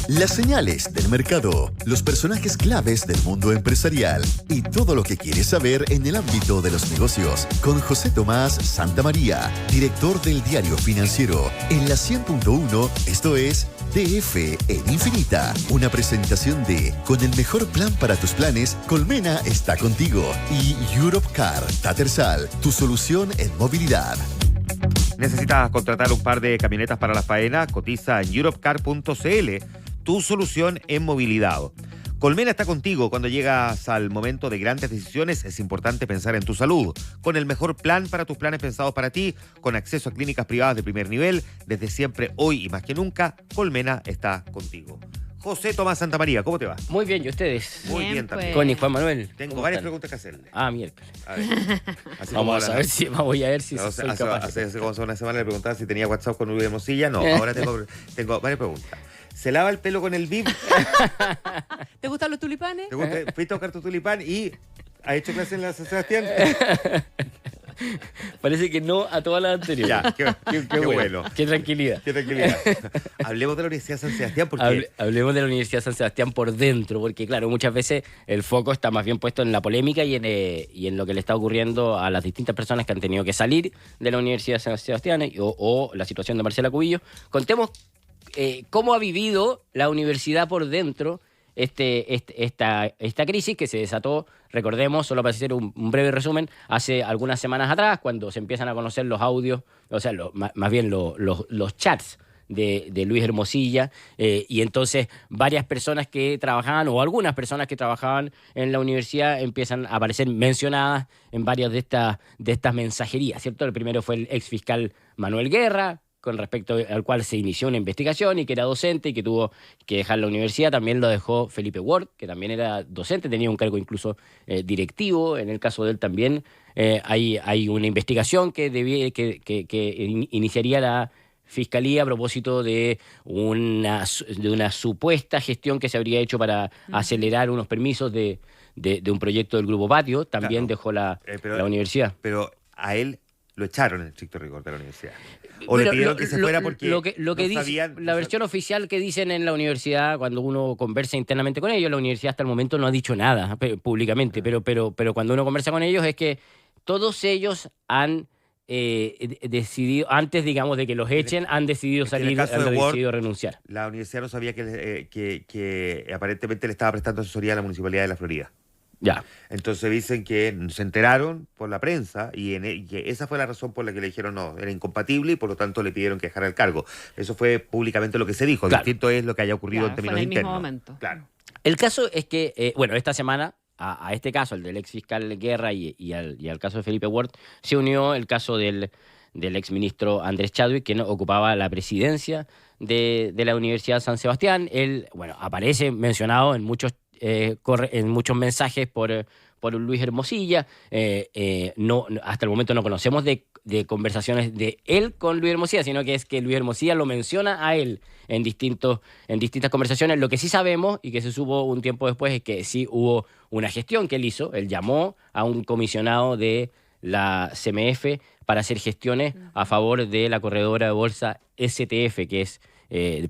Las señales del mercado, los personajes claves del mundo empresarial y todo lo que quieres saber en el ámbito de los negocios con José Tomás Santamaría, director del Diario Financiero, en la 100.1, esto es DF en Infinita. Una presentación de con el mejor plan para tus planes, Colmena está contigo y Europcar Tattersall, tu solución en movilidad. ¿Necesitas contratar un par de camionetas para la faena? Cotiza en europcar.cl, tu solución en movilidad. Colmena está contigo cuando llegas al momento de grandes decisiones. Es importante pensar en tu salud. Con el mejor plan para tus planes pensados para ti, con acceso a clínicas privadas de primer nivel, desde siempre, hoy y más que nunca, Colmena está contigo. José Tomás Santamaría, ¿cómo te va? Muy bien, ¿y ustedes? Muy bien también. Con Juan Manuel. Tengo varias preguntas que hacerle. Miércoles. A ver. Vamos a ver si soy capaz. Hace como una semana le preguntaba si tenía WhatsApp con Luis Hermosilla. No, ahora tengo varias preguntas. ¿Se lava el pelo con el VIP? ¿Te gustan los tulipanes? ¿Fuiste a buscar tu tulipán y has hecho clase en la San Sebastián? Parece que no a todas las anteriores. Ya, qué bueno. Qué tranquilidad. Qué tranquilidad. Hablemos de la Universidad de San Sebastián porque... Hablemos de la Universidad de San Sebastián por dentro, porque claro, muchas veces el foco está más bien puesto en la polémica y en lo que le está ocurriendo a las distintas personas que han tenido que salir de la Universidad de San Sebastián o la situación de Marcela Cubillo. Contemos cómo ha vivido la universidad por dentro esta crisis que se desató, recordemos, solo para hacer un breve resumen, hace algunas semanas atrás, cuando se empiezan a conocer los audios, o sea, más bien los chats de Luis Hermosilla, y entonces varias personas que trabajaban, o algunas personas que trabajaban en la universidad, empiezan a aparecer mencionadas en varias de estas mensajerías, ¿cierto? El primero fue el ex fiscal Manuel Guerra, con respecto al cual se inició una investigación y que era docente y que tuvo que dejar la universidad. También lo dejó Felipe Ward, que también era docente, tenía un cargo incluso directivo. En el caso de él también hay una investigación que iniciaría la Fiscalía a propósito de una supuesta gestión que se habría hecho para acelerar unos permisos de un proyecto del Grupo Patio. También dejó la universidad. Pero a él lo echaron en estricto rigor de la universidad. O le pidieron que se fuera porque lo que no dice, sabían... La versión oficial que dicen en la universidad, cuando uno conversa internamente con ellos, la universidad hasta el momento no ha dicho nada públicamente, pero cuando uno conversa con ellos es que todos ellos han decidido, antes digamos de que los echen, han decidido salir, decidido renunciar. La universidad no sabía que aparentemente le estaba prestando asesoría a la Municipalidad de la Florida. Ya. Entonces dicen que se enteraron por la prensa y que esa fue la razón por la que le dijeron no, era incompatible y por lo tanto le pidieron que dejara el cargo. Eso fue públicamente lo que se dijo. Claro. Distinto es lo que haya ocurrido en términos fue en el internos. mismo momento. Claro. El caso es que, esta semana a este caso, el del ex fiscal Guerra y al caso de Felipe Ward, se unió el caso del ex ministro Andrés Chadwick, que ocupaba la presidencia de la Universidad de San Sebastián. Él, aparece mencionado en muchos mensajes por Luis Hermosilla. Hasta el momento no conocemos de conversaciones de él con Luis Hermosilla, sino que es que Luis Hermosilla lo menciona a él en distintas conversaciones. Lo que sí sabemos y que se supo un tiempo después es que sí hubo una gestión que él hizo. Él llamó a un comisionado de la CMF para hacer gestiones a favor de la corredora de bolsa STF, que es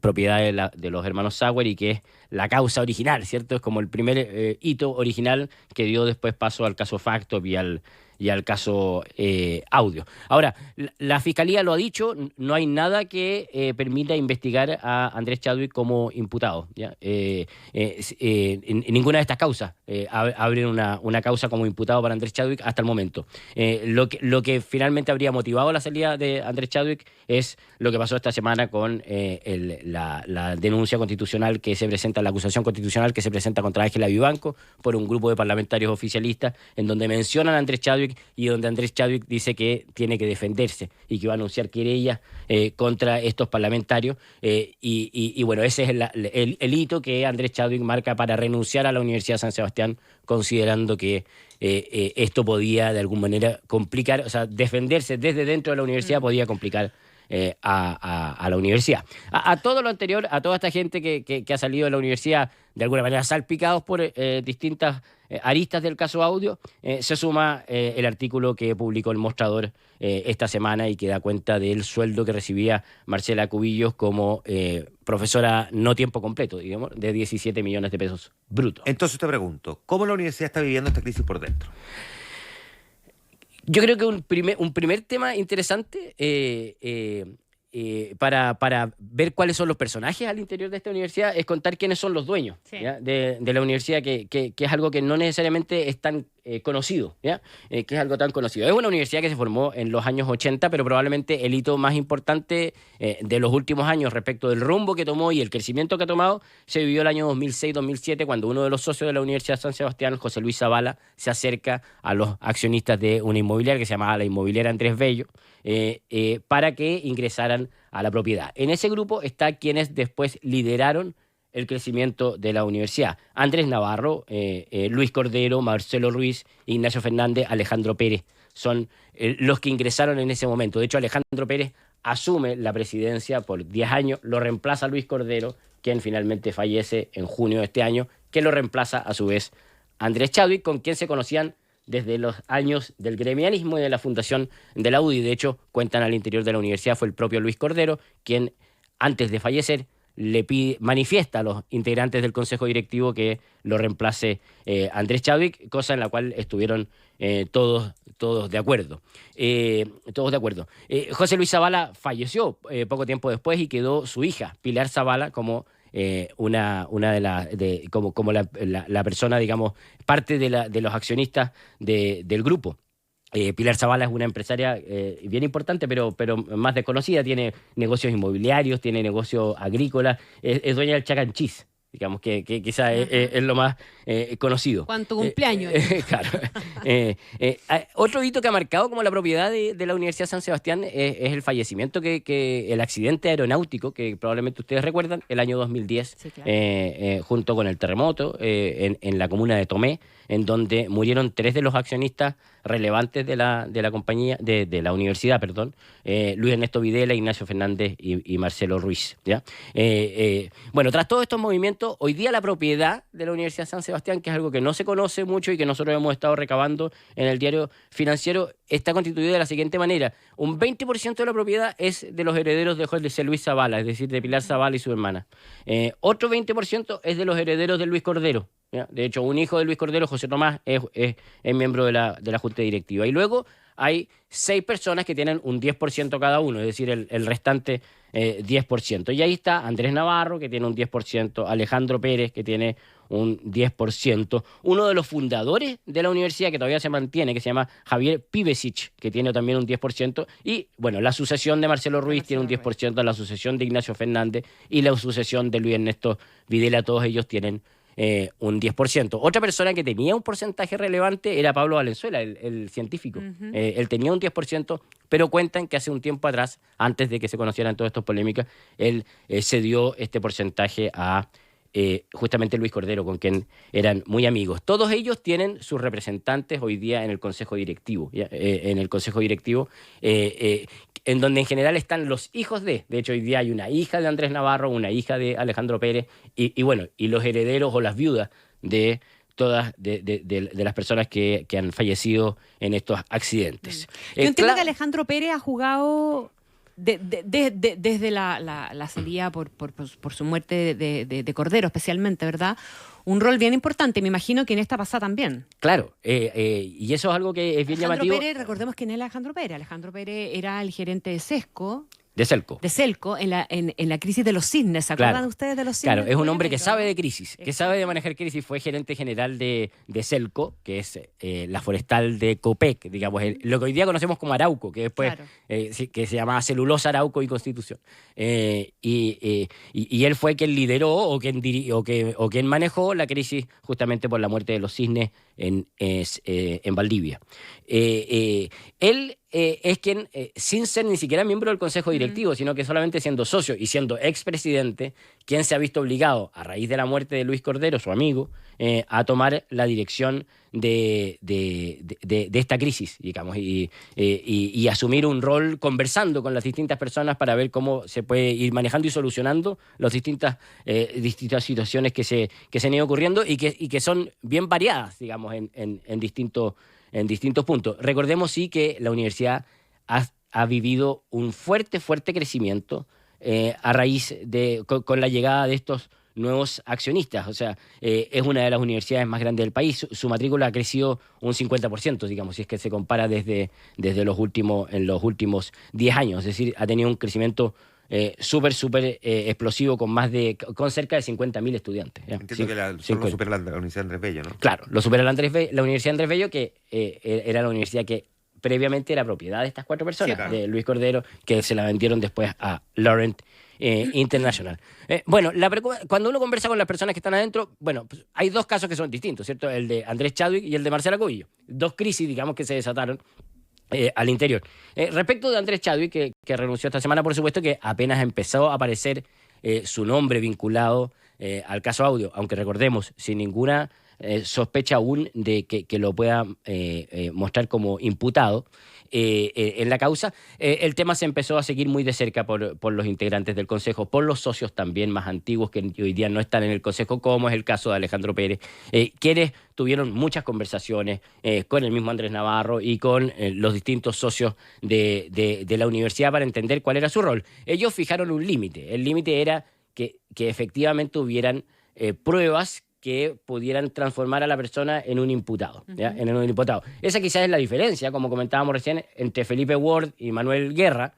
propiedad de los hermanos Sauer y que es la causa original, ¿cierto? Es como el primer hito original que dio después paso al caso Factop y al caso Audio. Ahora, la Fiscalía lo ha dicho, no hay nada que permita investigar a Andrés Chadwick como imputado, ¿ya? En ninguna de estas causas abren una causa como imputado para Andrés Chadwick hasta el momento. Lo que finalmente habría motivado la salida de Andrés Chadwick es lo que pasó esta semana con la denuncia constitucional que se presenta, la acusación constitucional que se presenta contra Ángela Vivanco por un grupo de parlamentarios oficialistas en donde mencionan a Andrés Chadwick y donde Andrés Chadwick dice que tiene que defenderse y que va a anunciar querellas contra estos parlamentarios. Y bueno, ese es el hito que Andrés Chadwick marca para renunciar a la Universidad de San Sebastián, considerando que esto podía de alguna manera complicar, o sea, defenderse desde dentro de la universidad podía complicar a la universidad. A todo lo anterior, a toda esta gente que ha salido de la universidad de alguna manera salpicados por distintas aristas del caso Audio, se suma el artículo que publicó El Mostrador esta semana y que da cuenta del sueldo que recibía Marcela Cubillos como profesora no tiempo completo, digamos, de 17 millones de pesos brutos. Entonces te pregunto, ¿cómo la universidad está viviendo esta crisis por dentro? Yo creo que un primer tema interesante para ver cuáles son los personajes al interior de esta universidad es contar quiénes son los dueños, Sí. ¿ya? De la universidad, que es algo que no necesariamente es tan conocido, ¿ya? Que es algo tan conocido. Es una universidad que se formó en los años 80, pero probablemente el hito más importante de los últimos años respecto del rumbo que tomó y el crecimiento que ha tomado se vivió el año 2006-2007, cuando uno de los socios de la Universidad San Sebastián, José Luis Zavala, se acerca a los accionistas de una inmobiliaria que se llamaba la Inmobiliaria Andrés Bello, para que ingresaran a la propiedad. En ese grupo está quienes después lideraron el crecimiento de la universidad. Andrés Navarro, Luis Cordero, Marcelo Ruiz, Ignacio Fernández, Alejandro Pérez. Son los que ingresaron en ese momento. De hecho, Alejandro Pérez asume la presidencia por 10 años, lo reemplaza Luis Cordero, quien finalmente fallece en junio de este año, que lo reemplaza a su vez Andrés Chadwick, con quien se conocían desde los años del gremialismo y de la fundación de la UDI. De hecho, cuentan al interior de la universidad, fue el propio Luis Cordero quien, antes de fallecer, manifiesta a los integrantes del consejo directivo que lo reemplace Andrés Chadwick, cosa en la cual estuvieron todos de acuerdo. José Luis Zavala falleció poco tiempo después y quedó su hija, Pilar Zavala, como una de la persona, digamos, parte de los accionistas del grupo. Pilar Zavala es una empresaria bien importante, pero más desconocida. Tiene negocios inmobiliarios, tiene negocios agrícolas, es dueña del Chacanchís, digamos, que quizá es lo más conocido. ¿Cuánto cumpleaños? Claro. Otro hito que ha marcado como la propiedad de la Universidad San Sebastián es el fallecimiento, el accidente aeronáutico, que probablemente ustedes recuerdan, el año 2010, Sí, claro. junto con el terremoto en la comuna de Tomé, en donde murieron 3 de los accionistas relevantes de la compañía, de la universidad, perdón, Luis Ernesto Videla, Ignacio Fernández y Marcelo Ruiz, ¿ya? Bueno, tras todos estos movimientos, hoy día la propiedad de la Universidad San Sebastián, que es algo que no se conoce mucho y que nosotros hemos estado recabando en el diario financiero, está constituida de la siguiente manera: un 20% de la propiedad es de los herederos de José Luis Zavala, es decir, de Pilar Zavala y su hermana. Otro 20% es de los herederos de Luis Cordero, ¿ya? De hecho, un hijo de Luis Cordero, José Tomás, es miembro de la Junta Directiva. Y luego hay 6 personas que tienen un 10% cada uno, es decir, el restante 10%. Y ahí está Andrés Navarro, que tiene un 10%, Alejandro Pérez, que tiene un 10%, uno de los fundadores de la universidad, que todavía se mantiene, que se llama Javier Pivesic, que tiene también un 10%, y bueno, la sucesión de Marcelo Ruiz tiene un 10%, la sucesión de Ignacio Fernández y la sucesión de Luis Ernesto Videla, todos ellos tienen un 10%. Otra persona que tenía un porcentaje relevante era Pablo Valenzuela, el científico. Él tenía un 10%, pero cuentan que hace un tiempo atrás, antes de que se conocieran todas estas polémicas, él cedió este porcentaje a justamente Luis Cordero, con quien eran muy amigos. Todos ellos tienen sus representantes hoy día en el Consejo Directivo, en el Consejo Directivo, en donde en general están los hijos de hecho, hoy día hay una hija de Andrés Navarro, una hija de Alejandro Pérez, y bueno, y los herederos o las viudas de todas de las personas que han fallecido en estos accidentes. Yo entiendo que Alejandro Pérez ha jugado desde la salida por su muerte de Cordero, especialmente, ¿verdad? Un rol bien importante. Me imagino que en esta pasa también. Claro, y eso es algo que es bien Alejandro llamativo. Pérez, recordemos quién es Alejandro Pérez. Alejandro Pérez era el gerente de Sesco, De Celco. de Celco, en la crisis de los cisnes. ¿Se acuerdan Claro. ustedes de los cisnes? Claro, es un hombre que Tremendo, sabe ¿no? de crisis, que sabe de manejar crisis. Fue gerente general de Celco, que es la forestal de Copec, digamos, lo que hoy día conocemos como Arauco, que después Claro. que se llamaba Celulosa, Arauco y Constitución. Y él fue quien lideró o quien manejó la crisis justamente por la muerte de los cisnes en Valdivia. Él es quien, sin ser ni siquiera miembro del Consejo Directivo, sino que solamente siendo socio y siendo expresidente, quien se ha visto obligado, a raíz de la muerte de Luis Cordero, su amigo, a tomar la dirección de esta crisis, digamos, y asumir un rol conversando con las distintas personas para ver cómo se puede ir manejando y solucionando las distintas situaciones que se han ido ocurriendo y que son bien variadas, digamos, en distintos puntos. Recordemos sí que la universidad ha vivido un fuerte crecimiento a raíz con la llegada de estos nuevos accionistas. O sea, es una de las universidades más grandes del país. Su matrícula ha crecido un 50%, digamos, si es que se compara desde en los últimos 10 años. Es decir, ha tenido un crecimiento súper explosivo con cerca de 50.000 estudiantes. ¿Ya? Entiendo que solo supera la Universidad Andrés Bello, ¿no? Claro, lo supera la Universidad Andrés Bello, que era la universidad que previamente era propiedad de estas 4 personas, sí, claro, de Luis Cordero, que se la vendieron después a Laurent International. Bueno, cuando uno conversa con las personas que están adentro, bueno, pues hay 2 casos que son distintos, ¿cierto? El de Andrés Chadwick y el de Marcela Cubillo. 2 crisis, digamos, que se desataron al interior. Respecto de Andrés Chadwick, que renunció esta semana, por supuesto que apenas empezó a aparecer su nombre vinculado al caso Audio, aunque recordemos, sin ninguna sospecha aún de que lo pueda mostrar como imputado en la causa. El tema se empezó a seguir muy de cerca por los integrantes del Consejo, por los socios también más antiguos que hoy día no están en el Consejo, como es el caso de Alejandro Pérez, quienes tuvieron muchas conversaciones con el mismo Andrés Navarro y con los distintos socios de la universidad para entender cuál era su rol. Ellos fijaron un límite. El límite era que efectivamente hubieran pruebas que pudieran transformar a la persona en un imputado, ¿ya? En un imputado. Esa quizás es la diferencia, como comentábamos recién, entre Felipe Ward y Manuel Guerra,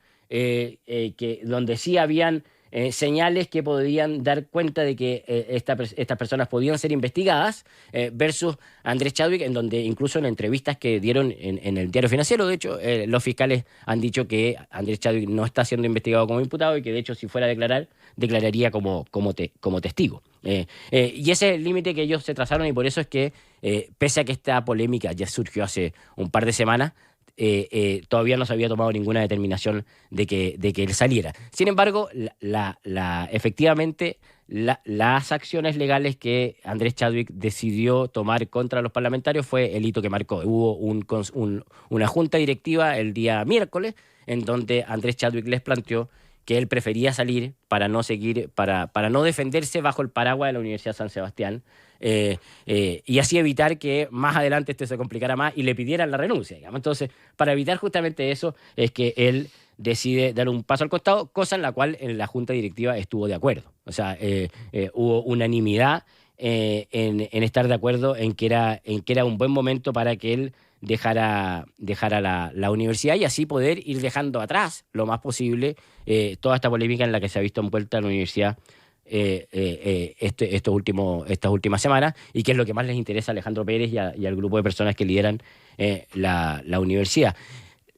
donde sí habían señales que podían dar cuenta de que estas personas podían ser investigadas, versus Andrés Chadwick, en donde incluso en entrevistas que dieron en el Diario Financiero, de hecho, los fiscales han dicho que Andrés Chadwick no está siendo investigado como imputado y que de hecho si fuera a declarar, declararía como testigo. Y ese es el límite que ellos se trazaron y por eso es que, pese a que esta polémica ya surgió hace un par de semanas, todavía no se había tomado ninguna determinación de que él saliera. Sin embargo, efectivamente, las acciones legales que Andrés Chadwick decidió tomar contra los parlamentarios fue el hito que marcó. Hubo una junta directiva el día miércoles en donde Andrés Chadwick les planteó que él prefería salir para no defenderse bajo el paraguas de la Universidad San Sebastián, y así evitar que más adelante esto se complicara más y le pidieran la renuncia, digamos. Entonces, para evitar justamente eso, es que él decide dar un paso al costado, cosa en la cual en la Junta Directiva estuvo de acuerdo. O sea, hubo unanimidad en estar de acuerdo en que era un buen momento para que él dejara la universidad y así poder ir dejando atrás lo más posible toda esta polémica en la que se ha visto envuelta la universidad estas últimas semanas, y que es lo que más les interesa a Alejandro Pérez y al grupo de personas que lideran la universidad.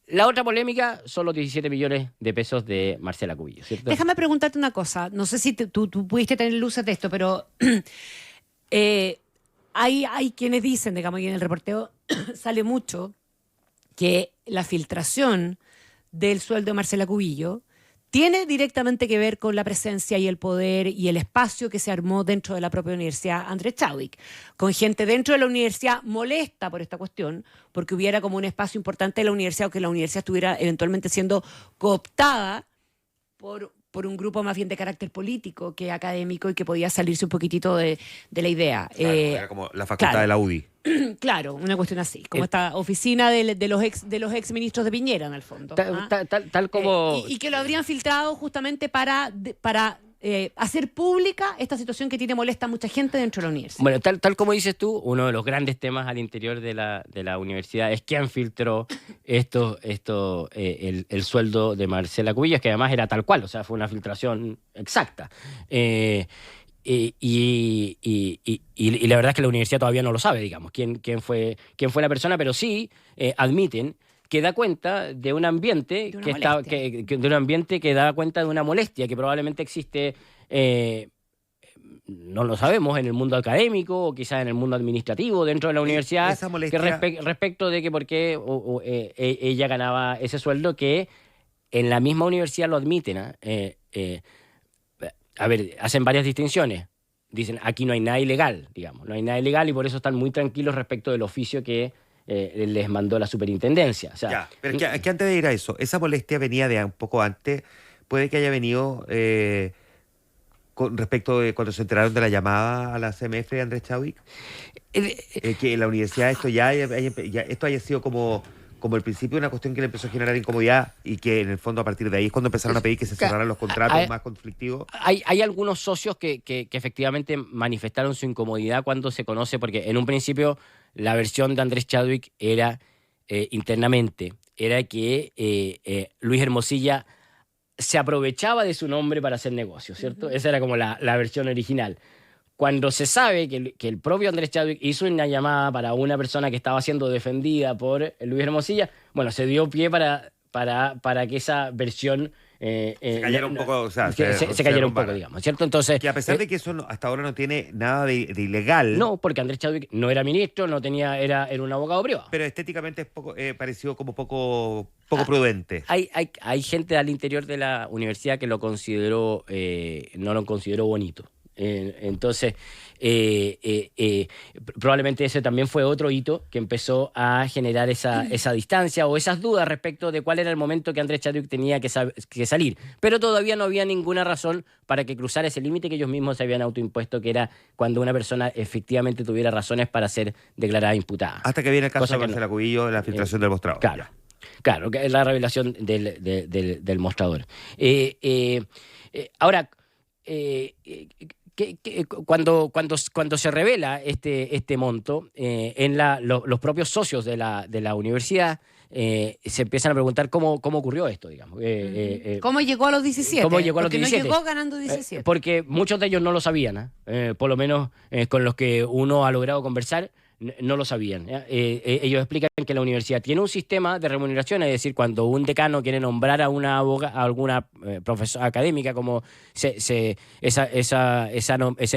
La otra polémica son los 17 millones de pesos de Marcela Cubillo, ¿cierto? Déjame preguntarte una cosa. No sé si tú pudiste tener luces de esto, pero hay quienes dicen, digamos, y en el reporteo sale mucho, que la filtración del sueldo de Marcela Cubillo tiene directamente que ver con la presencia y el poder y el espacio que se armó dentro de la propia Universidad Andrés Chadwick, con gente dentro de la universidad molesta por esta cuestión, porque hubiera como un espacio importante de la universidad o que la universidad estuviera eventualmente siendo cooptada por un grupo más bien de carácter político que académico y que podía salirse un poquitito de la idea. Claro, era como la facultad de la UDI. Claro, una cuestión así, como esta oficina de los ex ministros de Piñera, en el fondo. Tal como... y que lo habrían filtrado justamente para hacer pública esta situación que tiene molesta a mucha gente dentro de la universidad. Bueno, tal como dices tú, uno de los grandes temas al interior de la universidad es quién filtró el sueldo de Marcela Cubillos, que además era tal cual, o sea, fue una filtración exacta. Y la verdad es que la universidad todavía no lo sabe, digamos, quién fue la persona, pero sí admiten que da cuenta de un ambiente que da cuenta de una molestia que probablemente existe no lo sabemos, en el mundo académico o quizás en el mundo administrativo dentro de la universidad, esa molestia... que respecto de que por qué ella ganaba ese sueldo, que en la misma universidad lo admiten. A ver, hacen varias distinciones. Dicen, aquí no hay nada ilegal, digamos, no hay nada ilegal, y por eso están muy tranquilos respecto del oficio que les mandó la superintendencia. O sea, Ya, pero que antes de ir a eso, esa molestia venía de un poco antes, puede que haya venido con respecto de cuando se enteraron de la llamada a la CMF de Andrés Chadwick, que en la universidad esto haya sido como el principio de una cuestión que le empezó a generar incomodidad, y que en el fondo a partir de ahí es cuando empezaron a pedir que se cerraran los contratos más conflictivos. Hay algunos socios que efectivamente manifestaron su incomodidad cuando se conoce, porque en un principio la versión de Andrés Chadwick era internamente, era que Luis Hermosilla se aprovechaba de su nombre para hacer negocios, ¿cierto? Esa era como la versión original. Cuando se sabe que el propio Andrés Chadwick hizo una llamada para una persona que estaba siendo defendida por Luis Hermosilla, bueno, se dio pie para que esa versión... se cayera un poco, o sea, se cayera un poco, digamos, ¿cierto? Entonces, que a pesar de que eso hasta ahora no tiene nada de ilegal... No, porque Andrés Chadwick no era ministro, no tenía, era un abogado privado. Pero estéticamente es poco, pareció como poco prudente. Hay gente al interior de la universidad que no lo consideró bonito. Entonces, probablemente ese también fue otro hito que empezó a generar esa distancia o esas dudas respecto de cuál era el momento que Andrés Chadwick tenía que salir. Pero todavía no había ninguna razón para que cruzara ese límite que ellos mismos se habían autoimpuesto, que era cuando una persona efectivamente tuviera razones para ser declarada imputada. Hasta que viene el caso de Marcela Cubillo, la filtración del mostrador. Claro, que es la revelación del mostrador. Ahora... Cuando se revela este monto, los propios socios de la universidad se empiezan a preguntar cómo ocurrió esto, digamos. ¿Cómo llegó a los 17? ¿Cómo llegó a los Porque 17? no llegó ganando 17. Porque muchos de ellos no lo sabían, por lo menos con los que uno ha logrado conversar, no lo sabían. Ellos explican que la universidad tiene un sistema de remuneración, es decir, cuando un decano quiere nombrar a alguna profesora académica, como ese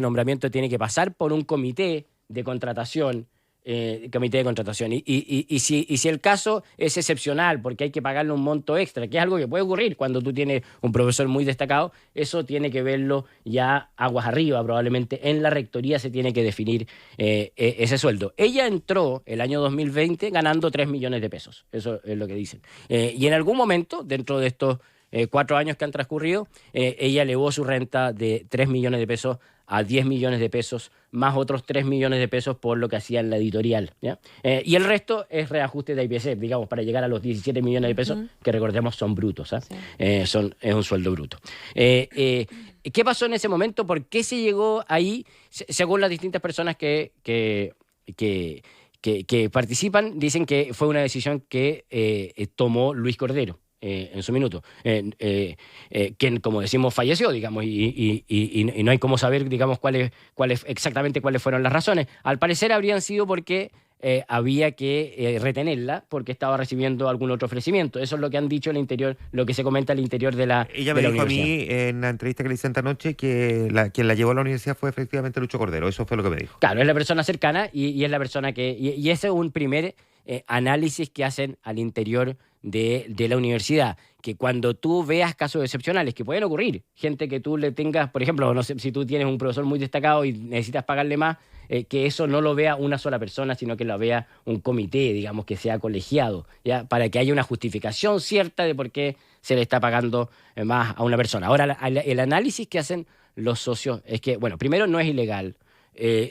nombramiento tiene que pasar por un comité de contratación. Y si el caso es excepcional porque hay que pagarle un monto extra, que es algo que puede ocurrir cuando tú tienes un profesor muy destacado, eso tiene que verlo ya aguas arriba, probablemente en la rectoría se tiene que definir ese sueldo. Ella entró el año 2020 ganando 3 millones de pesos, eso es lo que dicen. Y en algún momento, dentro de estos 4 años que han transcurrido, ella elevó su renta de 3 millones de pesos a 10 millones de pesos, más otros 3 millones de pesos por lo que hacía en la editorial, ¿ya? Y el resto es reajuste de IPC, digamos, para llegar a los 17 millones de pesos, que recordemos son brutos, ¿eh? Sí. Es un sueldo bruto. ¿Qué pasó en ese momento? ¿Por qué se llegó ahí? Según las distintas personas que participan, dicen que fue una decisión que tomó Luis Cordero. En su minuto, quien, como decimos, falleció, digamos, y no hay cómo saber, digamos, exactamente cuáles fueron las razones. Al parecer habrían sido porque había que retenerla porque estaba recibiendo algún otro ofrecimiento. Eso es lo que han dicho al interior, lo que se comenta al interior de la Ella me dijo a mí en la entrevista que le hice esta noche que quien la llevó a la universidad fue efectivamente Lucho Cordero. Eso fue lo que me dijo. Claro, es la persona cercana y es la persona que... Y ese es un primer análisis que hacen al interior de la universidad, que cuando tú veas casos excepcionales que pueden ocurrir, gente que tú le tengas, por ejemplo, no sé, si tú tienes un profesor muy destacado y necesitas pagarle más, que eso no lo vea una sola persona, sino que lo vea un comité, digamos, que sea colegiado, ¿ya? Para que haya una justificación cierta de por qué se le está pagando más a una persona. Ahora, el análisis que hacen los socios es que, bueno, primero no es ilegal,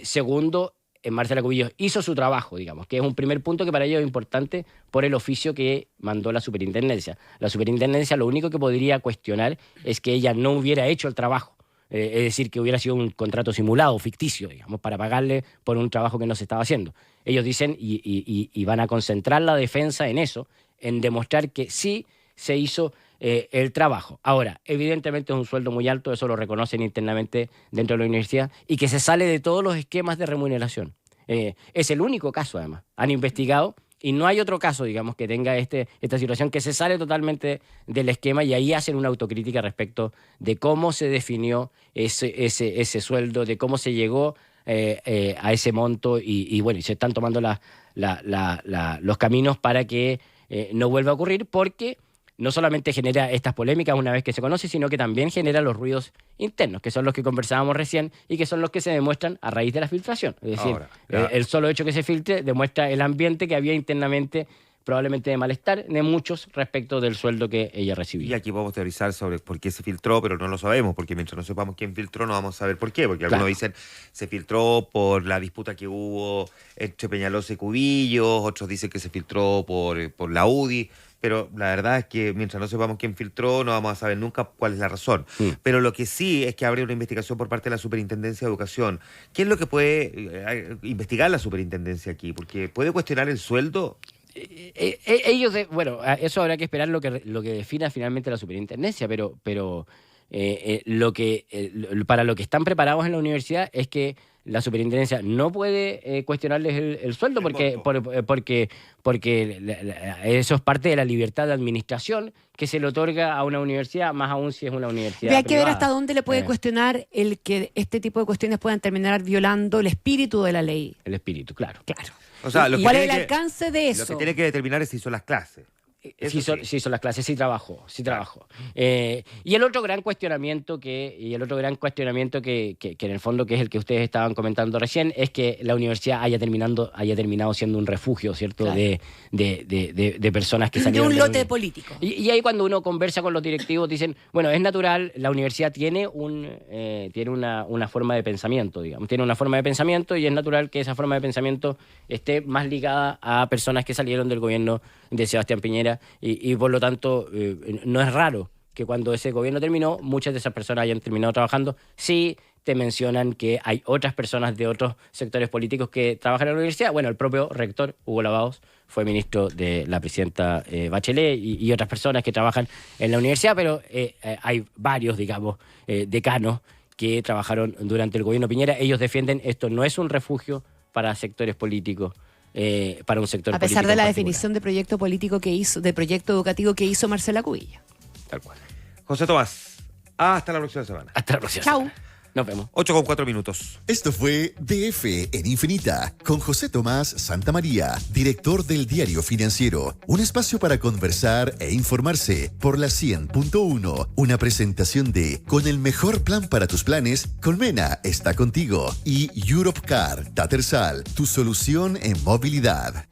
segundo, Marcela Cubillos hizo su trabajo, digamos, que es un primer punto que para ellos es importante por el oficio que mandó la superintendencia. La superintendencia lo único que podría cuestionar es que ella no hubiera hecho el trabajo, es decir, que hubiera sido un contrato simulado, ficticio, digamos, para pagarle por un trabajo que no se estaba haciendo. Ellos dicen y van a concentrar la defensa en eso, en demostrar que sí se hizo el trabajo. Ahora, evidentemente es un sueldo muy alto, eso lo reconocen internamente dentro de la universidad, y que se sale de todos los esquemas de remuneración. Es el único caso, además. Han investigado Y no hay otro caso, digamos, que tenga esta situación que se sale totalmente del esquema, y ahí hacen una autocrítica respecto de cómo se definió ese sueldo, de cómo se llegó a ese monto, y bueno, y se están tomando los caminos para que no vuelva a ocurrir, porque no solamente genera estas polémicas una vez que se conoce, sino que también genera los ruidos internos, que son los que conversábamos recién y que son los que se demuestran a raíz de la filtración. Es decir, el solo hecho que se filtre demuestra el ambiente que había internamente, probablemente de malestar de muchos respecto del sueldo que ella recibía. Y aquí podemos teorizar sobre por qué se filtró, pero no lo sabemos, porque mientras no sepamos quién filtró no vamos a saber por qué, porque algunos dicen se filtró por la disputa que hubo entre Peñalosa y Cubillos, otros dicen que se filtró por la UDI, pero la verdad es que mientras no sepamos quién filtró no vamos a saber nunca cuál es la razón. Pero lo que sí es que abre una investigación por parte de la Superintendencia de Educación. ¿Qué es lo que puede investigar la Superintendencia aquí? Porque puede cuestionar el sueldo. Ellos, bueno, eso habrá que esperar lo que defina finalmente la Superintendencia, pero para lo que están preparados en la universidad es que la Superintendencia no puede cuestionarles el sueldo porque eso es parte de la libertad de administración que se le otorga a una universidad, más aún si es una universidad Hay que ver privada. hasta dónde le puede cuestionar el que este tipo de cuestiones puedan terminar violando el espíritu de la ley. El espíritu, claro. O sea, ¿Cuál es el alcance de eso? Lo que tiene que determinar es si hizo las clases. Sí hizo las clases, sí trabajó. Y el otro gran cuestionamiento que en el fondo, que es el que ustedes estaban comentando recién, es que la universidad haya terminado siendo un refugio, ¿cierto? Claro. De personas que De salieron un la lote uni- político. Y ahí cuando uno conversa con los directivos dicen, bueno, es natural, la universidad tiene una forma de pensamiento, digamos, tiene una forma de pensamiento, y es natural que esa forma de pensamiento esté más ligada a personas que salieron del gobierno de Sebastián Piñera, y por lo tanto no es raro que cuando ese gobierno terminó, muchas de esas personas hayan terminado trabajando. Sí te mencionan que hay otras personas de otros sectores políticos que trabajan en la universidad. Bueno, el propio rector, Hugo Lavados, fue ministro de la presidenta Bachelet, y otras personas que trabajan en la universidad, pero hay varios, digamos, decanos que trabajaron durante el gobierno Piñera. Ellos defienden esto no es un refugio para sectores políticos, para un sector A político pesar de la en particular. definición de proyecto político que hizo, de proyecto educativo que hizo Marcela Cubillos. Tal cual. José Tomás, hasta la próxima semana. Hasta la próxima. Chau. semana. Nos vemos. 8:04. Esto fue DF en Infinita con José Tomás Santamaría, director del Diario Financiero. Un espacio para conversar e informarse por la 100.1. Una presentación de Con el mejor plan para tus planes, Colmena está contigo. Y Europcar, Tattersall, tu solución en movilidad.